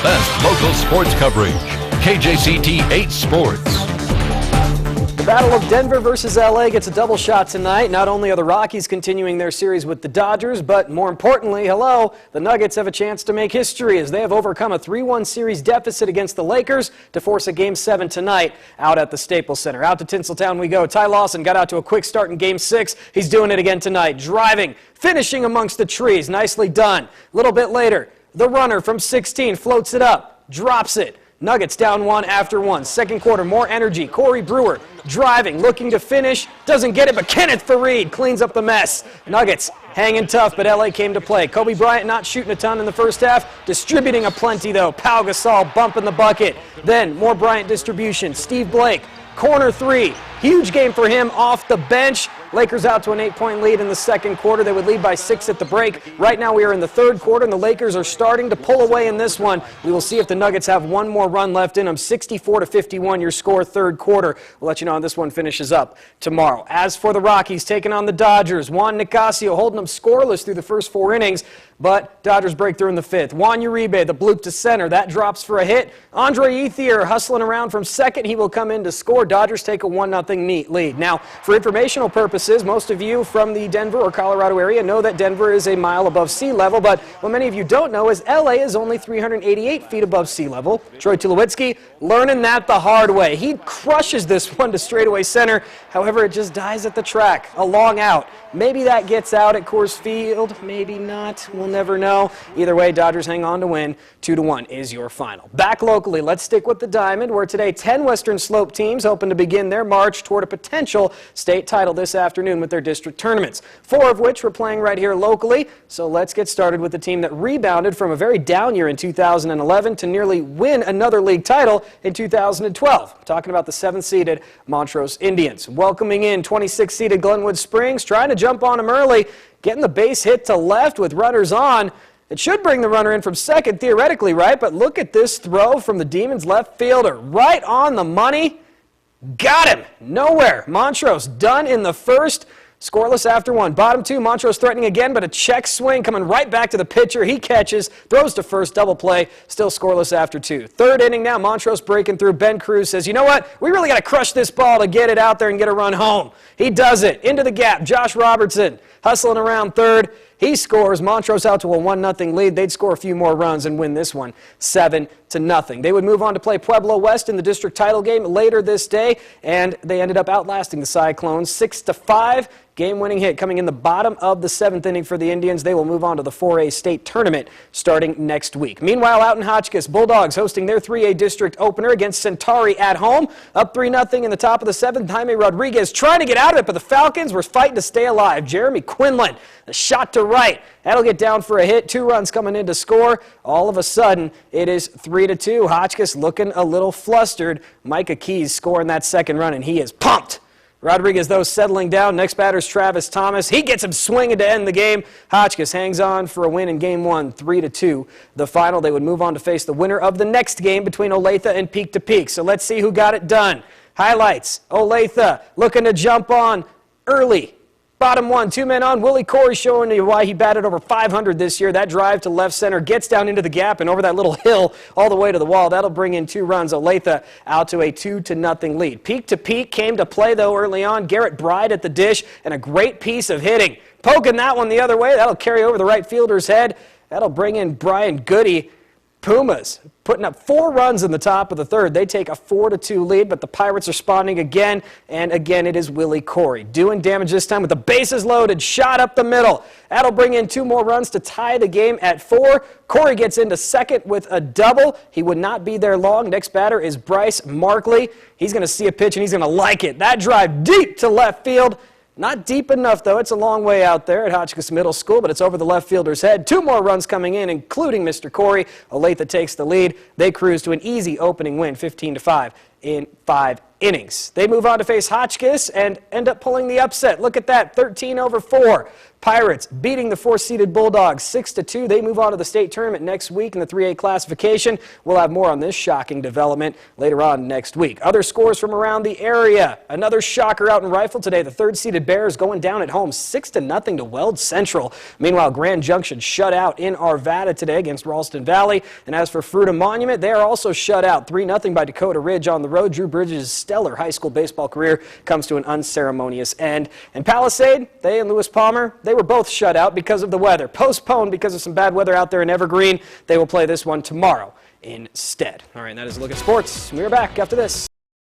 best local sports coverage. KJCT 8 Sports. The Battle of Denver versus LA gets a double shot tonight. Not only are the Rockies continuing their series with the Dodgers, but more importantly, the Nuggets have a chance to make history as they have overcome a 3-1 series deficit against the Lakers to force a Game 7 tonight out at the Staples Center. Out to Tinseltown we go. Ty Lawson got out to a quick start in Game 6. He's doing it again tonight. Driving, finishing amongst the trees. Nicely done. A little bit later, the runner from 16 floats it up, drops it. Nuggets down one after one. Second quarter, more energy. Corey Brewer driving, looking to finish. Doesn't get it, but Kenneth Fareed cleans up the mess. Nuggets hanging tough, but LA came to play. Kobe Bryant not shooting a ton in the first half, distributing a plenty though. Pau Gasol bumping the bucket. Then more Bryant distribution. Steve Blake, corner three. Huge game for him off the bench. Lakers out to an 8-point lead in the second quarter. They would lead by 6 at the break. Right now we are in the third quarter, and the Lakers are starting to pull away in this one. We will see if the Nuggets have one more run left in them. 64-51 your score, third quarter. We'll let you know how this one finishes up tomorrow. As for the Rockies taking on the Dodgers, Juan Nicasio holding them scoreless through the first 4 innings, but Dodgers break through in the 5th. Juan Uribe, the bloop to center, that drops for a hit. Andre Ethier hustling around from second. He will come in to score. Dodgers take a 1-0 lead. Now, for informational purposes, most of you from the Denver or Colorado area know that Denver is a mile above sea level, but what many of you don't know is LA is only 388 feet above sea level. Troy Tulowitzki learning that the hard way. He crushes this one to straightaway center. However, it just dies at the track. A long out. Maybe that gets out at Coors Field. Maybe not. We'll never know. Either way, Dodgers hang on to win. 2-1 is your final. Back locally, let's stick with the Diamond, where today 10 Western Slope teams hoping to begin their march toward a potential state title this afternoon with their district tournaments, 4 of which we're playing right here locally. So let's get started with the team that rebounded from a very down year in 2011 to nearly win another league title in 2012. I'm talking about the 7th-seeded Montrose Indians. Welcoming in 26th-seeded Glenwood Springs, trying to jump on them early, getting the base hit to left with runners on. It should bring the runner in from second, theoretically, right? But look at this throw from the Demons left fielder. Right on the money. Got him. Nowhere. Montrose done in the first. Scoreless after 1. Bottom 2, Montrose threatening again, but a check swing coming right back to the pitcher. He catches, throws to first, double play, still scoreless after 2. Third inning now, Montrose breaking through. Ben Cruz says, you know what? We really got to crush this ball to get it out there and get a run home. He does it. Into the gap. Josh Robertson hustling around third. He scores. Montrose out to a 1-0 lead. They'd score a few more runs and win this one 7-0. They would move on to play Pueblo West in the district title game later this day, and they ended up outlasting the Cyclones 6-5. Game-winning hit coming in the bottom of the 7th inning for the Indians. They will move on to the 4A state tournament starting next week. Meanwhile, out in Hotchkiss, Bulldogs hosting their 3A district opener against Centauri at home. Up 3-0 in the top of the 7th. Jaime Rodriguez trying to get out of it, but the Falcons were fighting to stay alive. Jeremy Quinlan, a shot to right. That'll get down for a hit. 2 runs coming in to score. All of a sudden, it is 3-2. Hotchkiss looking a little flustered. Micah Keys scoring that second run, and he is pumped. Rodriguez, though, settling down. Next batter's Travis Thomas. He gets him swinging to end the game. Hotchkiss hangs on for a win in Game 1, 3-2. The final, they would move on to face the winner of the next game between Olathe and Peak to Peak. So let's see who got it done. Highlights, Olathe looking to jump on early. Bottom 1, 2 men on. Willie Corey showing you why he batted over 500 this year. That drive to left center gets down into the gap and over that little hill all the way to the wall. That'll bring in 2 runs. Olathe out to a 2-0 lead. Peak to Peak came to play, though, early on. Garrett Bride at the dish and a great piece of hitting. Poking that one the other way. That'll carry over the right fielder's head. That'll bring in Brian Goody. Pumas putting up 4 runs in the top of the 3rd. They take a 4-2 lead, but the Pirates are spawning again, and again it is Willie Corey. Doing damage this time with the bases loaded, shot up the middle. That'll bring in 2 more runs to tie the game at 4. Corey gets into second with a double. He would not be there long. Next batter is Bryce Markley. He's going to see a pitch, and he's going to like it. That drive deep to left field. Not deep enough, though. It's a long way out there at Hotchkiss Middle School, but it's over the left fielder's head. 2 more runs coming in, including Mr. Corey. Olathe takes the lead. They cruise to an easy opening win, 15-5 in 5 innings. They move on to face Hotchkiss and end up pulling the upset. Look at that, 13-4. Pirates beating the 4-seeded Bulldogs 6-2. They move on to the state tournament next week in the 3A classification. We'll have more on this shocking development later on next week. Other scores from around the area. Another shocker out in Rifle today. The 3rd-seeded Bears going down at home 6-0 to Weld Central. Meanwhile, Grand Junction shut out in Arvada today against Ralston Valley. And as for Fruita Monument, they are also shut out 3-0 by Dakota Ridge on the road. Drew Bridges' stellar high school baseball career comes to an unceremonious end. And Palisade, they and Lewis Palmer, they were both shut out because of the weather. Postponed because of some bad weather out there in Evergreen. They will play this one tomorrow instead. All right, and that is a look at sports. We are back after this.